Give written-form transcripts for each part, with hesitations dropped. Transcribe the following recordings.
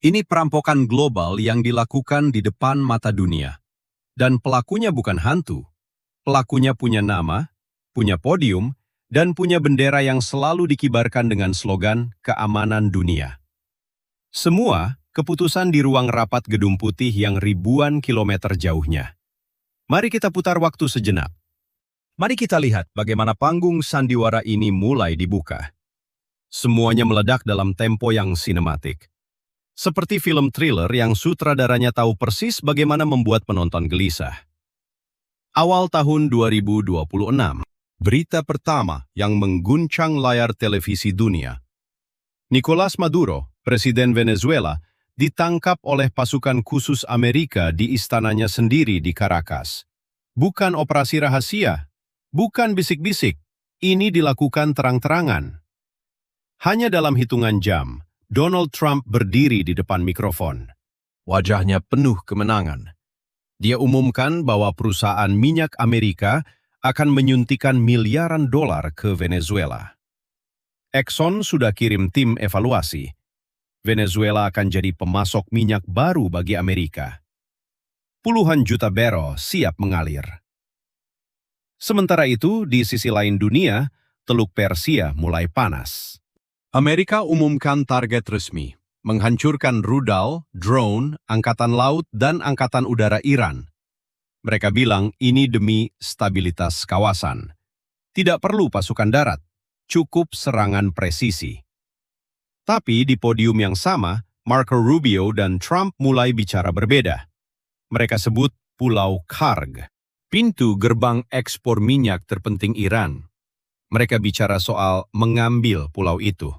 Ini perampokan global yang dilakukan di depan mata dunia. Dan pelakunya bukan hantu. Pelakunya punya nama, punya podium, dan punya bendera yang selalu dikibarkan dengan slogan keamanan dunia. Semua keputusan di ruang rapat Gedung Putih yang ribuan kilometer jauhnya. Mari kita putar waktu sejenak. Mari kita lihat bagaimana panggung sandiwara ini mulai dibuka. Semuanya meledak dalam tempo yang sinematik. Seperti film thriller yang sutradaranya tahu persis bagaimana membuat penonton gelisah. Awal tahun 2026, berita pertama yang mengguncang layar televisi dunia. Nicolás Maduro, Presiden Venezuela, ditangkap oleh pasukan khusus Amerika di istananya sendiri di Caracas. Bukan operasi rahasia, bukan bisik-bisik, ini dilakukan terang-terangan. Hanya dalam hitungan jam, Donald Trump berdiri di depan mikrofon. Wajahnya penuh kemenangan. Dia umumkan bahwa perusahaan minyak Amerika akan menyuntikkan miliaran dolar ke Venezuela. Exxon sudah kirim tim evaluasi. Venezuela akan jadi pemasok minyak baru bagi Amerika. Puluhan juta barel siap mengalir. Sementara itu, di sisi lain dunia, Teluk Persia mulai panas. Amerika umumkan target resmi, menghancurkan rudal, drone, angkatan laut, dan angkatan udara Iran. Mereka bilang ini demi stabilitas kawasan. Tidak perlu pasukan darat, cukup serangan presisi. Tapi di podium yang sama, Marco Rubio dan Trump mulai bicara berbeda. Mereka sebut Pulau Karg, pintu gerbang ekspor minyak terpenting Iran. Mereka bicara soal mengambil pulau itu.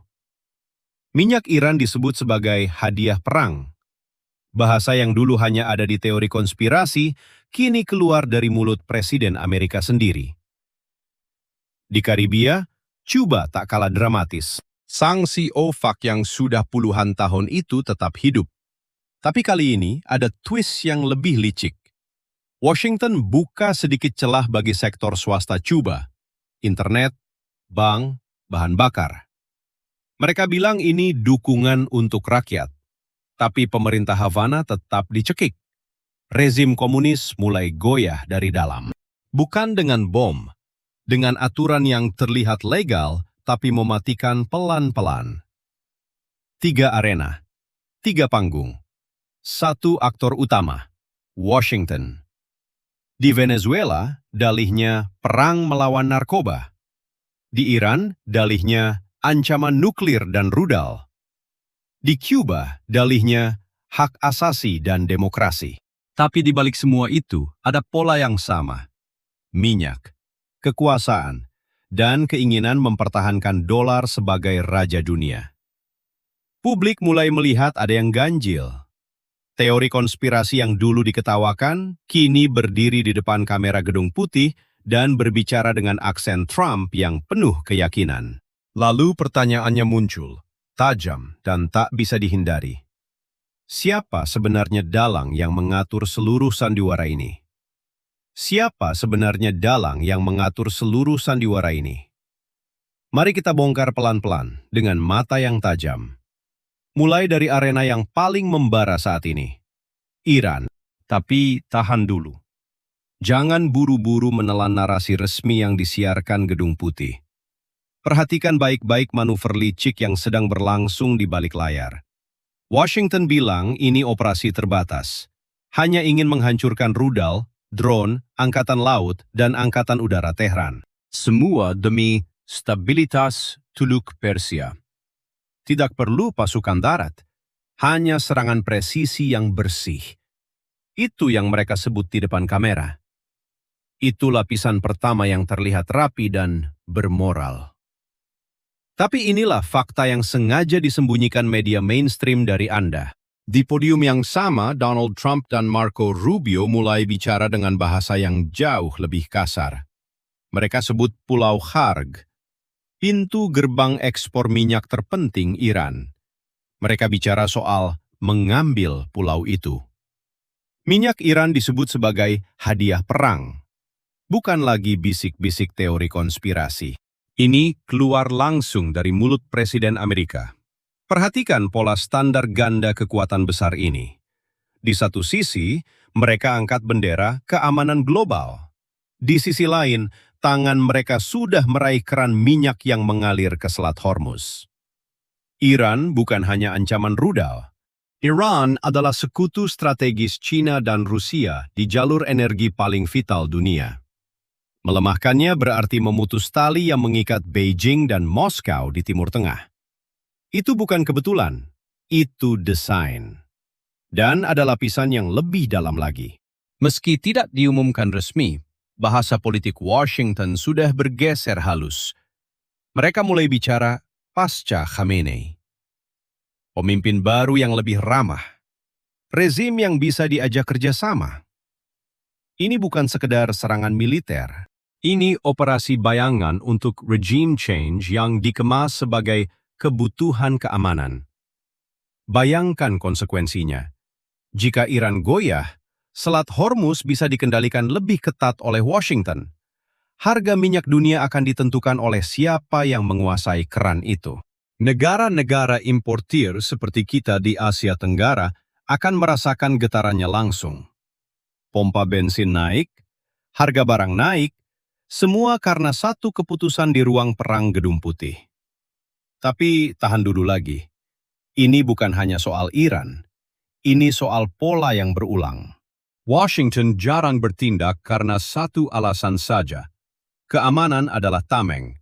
Minyak Iran disebut sebagai hadiah perang. Bahasa yang dulu hanya ada di teori konspirasi, kini keluar dari mulut Presiden Amerika sendiri. Di Karibia, Cuba tak kalah dramatis. Sanksi OFAC yang sudah puluhan tahun itu tetap hidup. Tapi kali ini ada twist yang lebih licik. Washington buka sedikit celah bagi sektor swasta Cuba, internet, bank, bahan bakar. Mereka bilang ini dukungan untuk rakyat, tapi pemerintah Havana tetap dicekik. Rezim komunis mulai goyah dari dalam. Bukan dengan bom, dengan aturan yang terlihat legal, tapi mematikan pelan-pelan. 3 arena, 3 panggung, 1 aktor utama, Washington. Di Venezuela, dalihnya perang melawan narkoba. Di Iran, dalihnya ancaman nuklir dan rudal. Di Cuba, dalihnya hak asasi dan demokrasi. Tapi di balik semua itu, ada pola yang sama. Minyak, kekuasaan, dan keinginan mempertahankan dolar sebagai raja dunia. Publik mulai melihat ada yang ganjil. Teori konspirasi yang dulu diketawakan, kini berdiri di depan kamera Gedung Putih dan berbicara dengan aksen Trump yang penuh keyakinan. Lalu pertanyaannya muncul, tajam dan tak bisa dihindari. Siapa sebenarnya dalang yang mengatur seluruh sandiwara ini? Siapa sebenarnya dalang yang mengatur seluruh sandiwara ini? Mari kita bongkar pelan-pelan dengan mata yang tajam. Mulai dari arena yang paling membara saat ini, Iran. Tapi tahan dulu. Jangan buru-buru menelan narasi resmi yang disiarkan Gedung Putih. Perhatikan baik-baik manuver licik yang sedang berlangsung di balik layar. Washington bilang ini operasi terbatas. Hanya ingin menghancurkan rudal, drone, angkatan laut, dan angkatan udara Tehran. Semua demi stabilitas Teluk Persia. Tidak perlu pasukan darat, hanya serangan presisi yang bersih. Itu yang mereka sebut di depan kamera. Itu lapisan pertama yang terlihat rapi dan bermoral. Tapi inilah fakta yang sengaja disembunyikan media mainstream dari Anda. Di podium yang sama, Donald Trump dan Marco Rubio mulai bicara dengan bahasa yang jauh lebih kasar. Mereka sebut Pulau Karg, pintu gerbang ekspor minyak terpenting Iran. Mereka bicara soal mengambil pulau itu. Minyak Iran disebut sebagai hadiah perang, bukan lagi bisik-bisik teori konspirasi. Ini keluar langsung dari mulut Presiden Amerika. Perhatikan pola standar ganda kekuatan besar ini. Di satu sisi, mereka angkat bendera keamanan global. Di sisi lain, tangan mereka sudah meraih keran minyak yang mengalir ke Selat Hormuz. Iran bukan hanya ancaman rudal. Iran adalah sekutu strategis China dan Rusia di jalur energi paling vital dunia. Melemahkannya berarti memutus tali yang mengikat Beijing dan Moskow di Timur Tengah. Itu bukan kebetulan, itu desain. Dan ada lapisan yang lebih dalam lagi. Meski tidak diumumkan resmi, bahasa politik Washington sudah bergeser halus. Mereka mulai bicara pasca Khamenei. Pemimpin baru yang lebih ramah. Rezim yang bisa diajak kerjasama. Ini bukan sekedar serangan militer. Ini operasi bayangan untuk regime change yang dikemas sebagai kebutuhan keamanan. Bayangkan konsekuensinya. Jika Iran goyah, Selat Hormuz bisa dikendalikan lebih ketat oleh Washington. Harga minyak dunia akan ditentukan oleh siapa yang menguasai keran itu. Negara-negara importir seperti kita di Asia Tenggara akan merasakan getarannya langsung. Pompa bensin naik, harga barang naik, semua karena satu keputusan di ruang perang Gedung Putih. Tapi tahan dulu lagi. Ini bukan hanya soal Iran. Ini soal pola yang berulang. Washington jarang bertindak karena satu alasan saja. Keamanan adalah tameng.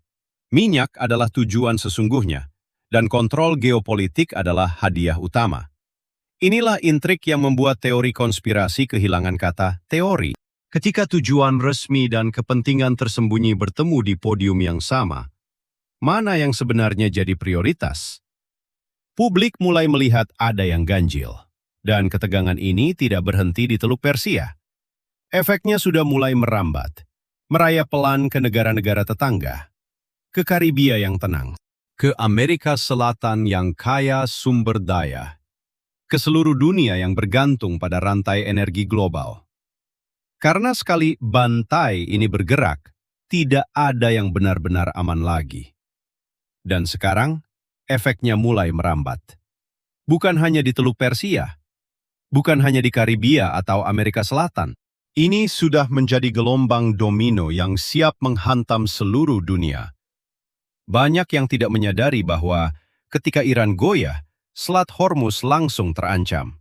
Minyak adalah tujuan sesungguhnya. Dan kontrol geopolitik adalah hadiah utama. Inilah intrik yang membuat teori konspirasi kehilangan kata teori. Ketika tujuan resmi dan kepentingan tersembunyi bertemu di podium yang sama, mana yang sebenarnya jadi prioritas? Publik mulai melihat ada yang ganjil, dan ketegangan ini tidak berhenti di Teluk Persia. Efeknya sudah mulai merambat, merayap pelan ke negara-negara tetangga, ke Karibia yang tenang, ke Amerika Selatan yang kaya sumber daya, ke seluruh dunia yang bergantung pada rantai energi global. Karena sekali bantai ini bergerak, tidak ada yang benar-benar aman lagi. Dan sekarang, efeknya mulai merambat. Bukan hanya di Teluk Persia, bukan hanya di Karibia atau Amerika Selatan. Ini sudah menjadi gelombang domino yang siap menghantam seluruh dunia. Banyak yang tidak menyadari bahwa ketika Iran goyah, Selat Hormuz langsung terancam.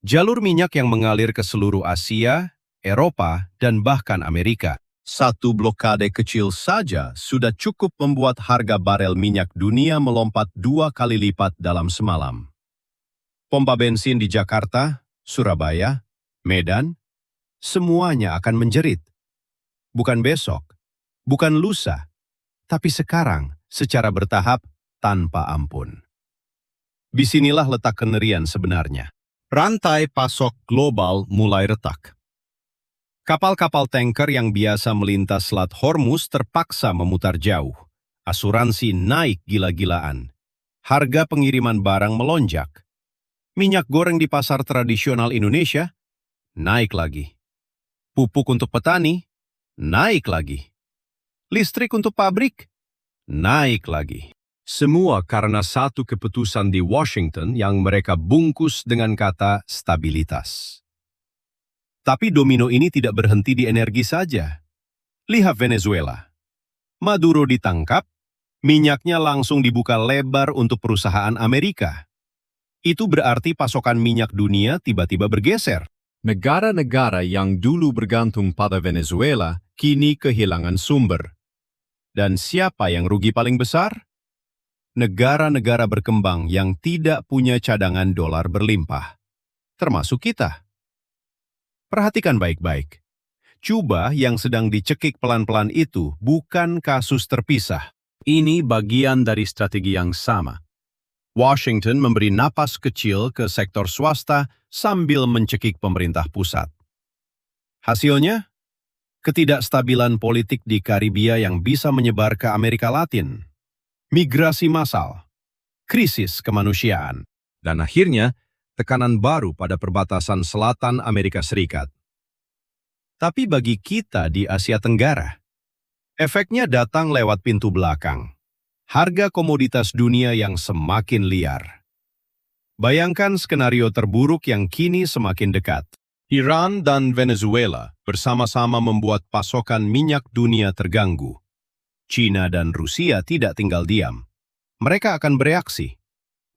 Jalur minyak yang mengalir ke seluruh Asia, Eropa, dan bahkan Amerika. Satu blokade kecil saja sudah cukup membuat harga barel minyak dunia melompat 2 kali lipat dalam semalam. Pompa bensin di Jakarta, Surabaya, Medan, semuanya akan menjerit. Bukan besok, bukan lusa, tapi sekarang secara bertahap tanpa ampun. Disinilah letak kengerian sebenarnya. Rantai pasok global mulai retak. Kapal-kapal tanker yang biasa melintas Selat Hormuz terpaksa memutar jauh. Asuransi naik gila-gilaan. Harga pengiriman barang melonjak. Minyak goreng di pasar tradisional Indonesia naik lagi. Pupuk untuk petani naik lagi. Listrik untuk pabrik naik lagi. Semua karena satu keputusan di Washington yang mereka bungkus dengan kata stabilitas. Tapi domino ini tidak berhenti di energi saja. Lihat Venezuela. Maduro ditangkap, minyaknya langsung dibuka lebar untuk perusahaan Amerika. Itu berarti pasokan minyak dunia tiba-tiba bergeser. Negara-negara yang dulu bergantung pada Venezuela kini kehilangan sumber. Dan siapa yang rugi paling besar? Negara-negara berkembang yang tidak punya cadangan dolar berlimpah. Termasuk kita. Perhatikan baik-baik. Cuba yang sedang dicekik pelan-pelan itu bukan kasus terpisah. Ini bagian dari strategi yang sama. Washington memberi napas kecil ke sektor swasta sambil mencekik pemerintah pusat. Hasilnya, ketidakstabilan politik di Karibia yang bisa menyebar ke Amerika Latin, migrasi massal, krisis kemanusiaan, dan akhirnya tekanan baru pada perbatasan selatan Amerika Serikat. Tapi bagi kita di Asia Tenggara, efeknya datang lewat pintu belakang. harga komoditas dunia yang semakin liar. Bayangkan skenario terburuk yang kini semakin dekat. Iran dan Venezuela bersama-sama membuat pasokan minyak dunia terganggu. China dan Rusia tidak tinggal diam. Mereka akan bereaksi.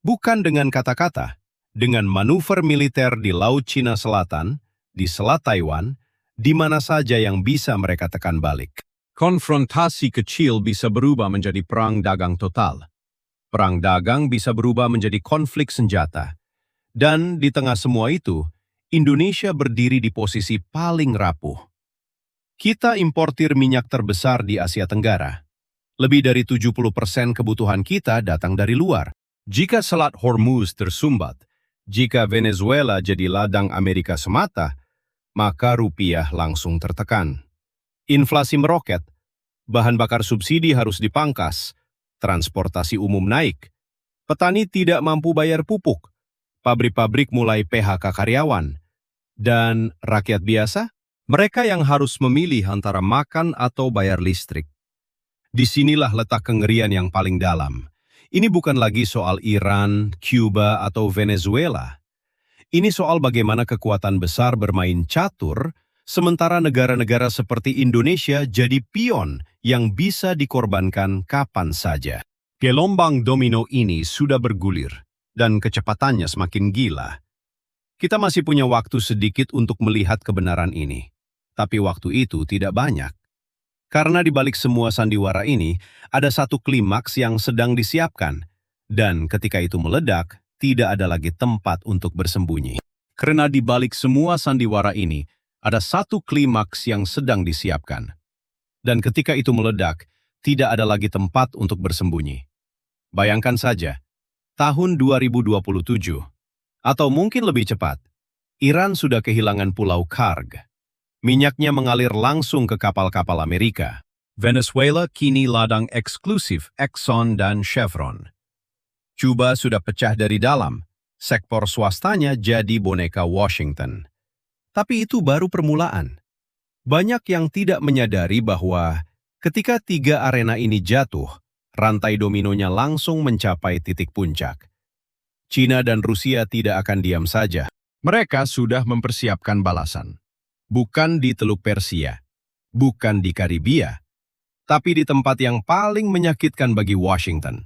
Bukan dengan kata-kata, dengan manuver militer di Laut Cina Selatan, di Selat Taiwan, di mana saja yang bisa mereka tekan balik. Konfrontasi kecil bisa berubah menjadi perang dagang total. Perang dagang bisa berubah menjadi konflik senjata. Dan di tengah semua itu, Indonesia berdiri di posisi paling rapuh. Kita importir minyak terbesar di Asia Tenggara. Lebih dari 70% kebutuhan kita datang dari luar. Jika Selat Hormuz tersumbat, jika Venezuela jadi ladang Amerika semata, maka rupiah langsung tertekan. Inflasi meroket, bahan bakar subsidi harus dipangkas, transportasi umum naik, petani tidak mampu bayar pupuk, pabrik-pabrik mulai PHK karyawan, dan rakyat biasa, mereka yang harus memilih antara makan atau bayar listrik. Disinilah letak kengerian yang paling dalam. Ini bukan lagi soal Iran, Cuba, atau Venezuela. Ini soal bagaimana kekuatan besar bermain catur, sementara negara-negara seperti Indonesia jadi pion yang bisa dikorbankan kapan saja. Gelombang domino ini sudah bergulir, dan kecepatannya semakin gila. Kita masih punya waktu sedikit untuk melihat kebenaran ini. Tapi waktu itu tidak banyak. Karena di balik semua sandiwara ini, ada satu klimaks yang sedang disiapkan. Dan ketika itu meledak, tidak ada lagi tempat untuk bersembunyi. Karena di balik semua sandiwara ini, ada satu klimaks yang sedang disiapkan. Dan ketika itu meledak, tidak ada lagi tempat untuk bersembunyi. Bayangkan saja, tahun 2027, atau mungkin lebih cepat, Iran sudah kehilangan Pulau Karg. Minyaknya mengalir langsung ke kapal-kapal Amerika. Venezuela kini ladang eksklusif Exxon dan Chevron. Cuba sudah pecah dari dalam, sektor swastanya jadi boneka Washington. Tapi itu baru permulaan. Banyak yang tidak menyadari bahwa ketika tiga arena ini jatuh, rantai dominonya langsung mencapai titik puncak. China dan Rusia tidak akan diam saja. Mereka sudah mempersiapkan balasan. Bukan di Teluk Persia, bukan di Karibia, tapi di tempat yang paling menyakitkan bagi Washington.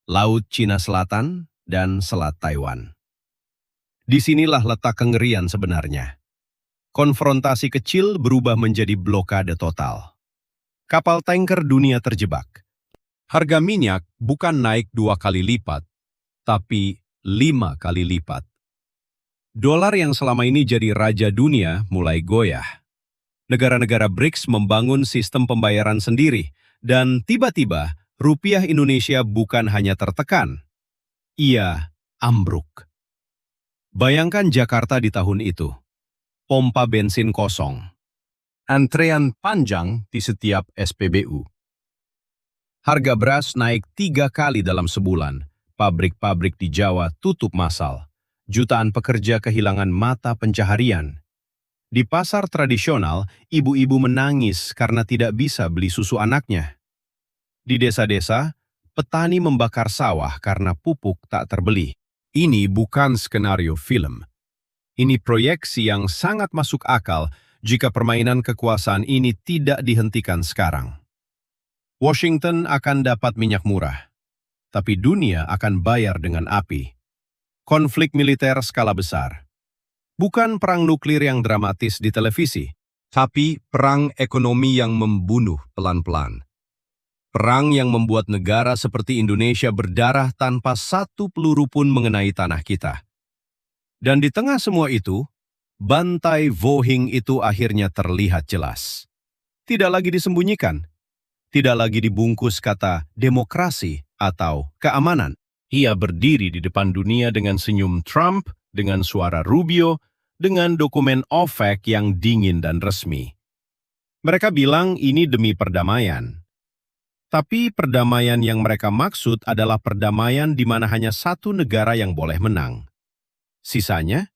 Laut Cina Selatan dan Selat Taiwan. Disinilah letak kengerian sebenarnya. Konfrontasi kecil berubah menjadi blokade total. Kapal tanker dunia terjebak. Harga minyak bukan naik 2 kali lipat, tapi 5 kali lipat. Dolar yang selama ini jadi raja dunia mulai goyah. Negara-negara BRICS membangun sistem pembayaran sendiri, dan tiba-tiba rupiah Indonesia bukan hanya tertekan, ia ambruk. Bayangkan Jakarta di tahun itu. Pompa bensin kosong. Antrean panjang di setiap SPBU. Harga beras naik 3 kali dalam sebulan. Pabrik-pabrik di Jawa tutup massal. Jutaan pekerja kehilangan mata pencaharian. Di pasar tradisional, ibu-ibu menangis karena tidak bisa beli susu anaknya. Di desa-desa, petani membakar sawah karena pupuk tak terbeli. Ini bukan skenario film. Ini proyeksi yang sangat masuk akal jika permainan kekuasaan ini tidak dihentikan sekarang. Washington akan dapat minyak murah, tapi dunia akan bayar dengan api. Konflik militer skala besar. Bukan perang nuklir yang dramatis di televisi, tapi perang ekonomi yang membunuh pelan-pelan. Perang yang membuat negara seperti Indonesia berdarah tanpa satu peluru pun mengenai tanah kita. Dan di tengah semua itu, bantai Vohing itu akhirnya terlihat jelas. Tidak lagi disembunyikan, tidak lagi dibungkus kata demokrasi atau keamanan. Ia berdiri di depan dunia dengan senyum Trump, dengan suara Rubio, dengan dokumen OPEC yang dingin dan resmi. Mereka bilang ini demi perdamaian. Tapi perdamaian yang mereka maksud adalah perdamaian di mana hanya satu negara yang boleh menang. Sisanya,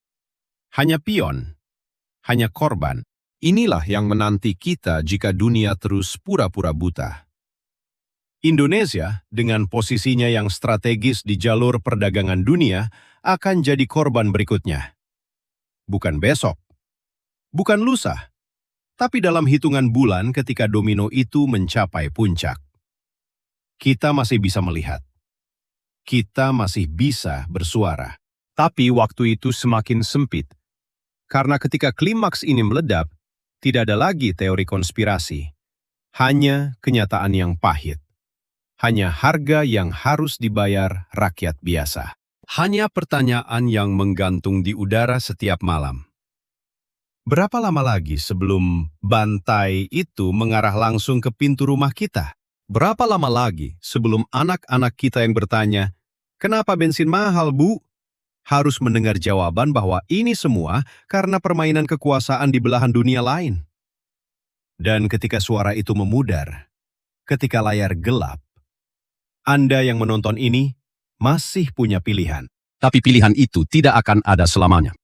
hanya pion, hanya korban. Inilah yang menanti kita jika dunia terus pura-pura buta. Indonesia, dengan posisinya yang strategis di jalur perdagangan dunia, akan jadi korban berikutnya. Bukan besok, bukan lusa, tapi dalam hitungan bulan ketika domino itu mencapai puncak. Kita masih bisa melihat. Kita masih bisa bersuara. Tapi waktu itu semakin sempit. Karena ketika klimaks ini meledak, tidak ada lagi teori konspirasi. Hanya kenyataan yang pahit. Hanya harga yang harus dibayar rakyat biasa. Hanya pertanyaan yang menggantung di udara setiap malam. Berapa lama lagi sebelum bantai itu mengarah langsung ke pintu rumah kita? Berapa lama lagi sebelum anak-anak kita yang bertanya, "Kenapa bensin mahal, Bu?" harus mendengar jawaban bahwa ini semua karena permainan kekuasaan di belahan dunia lain. Dan ketika suara itu memudar, ketika layar gelap, Anda yang menonton ini masih punya pilihan. Tapi pilihan itu tidak akan ada selamanya.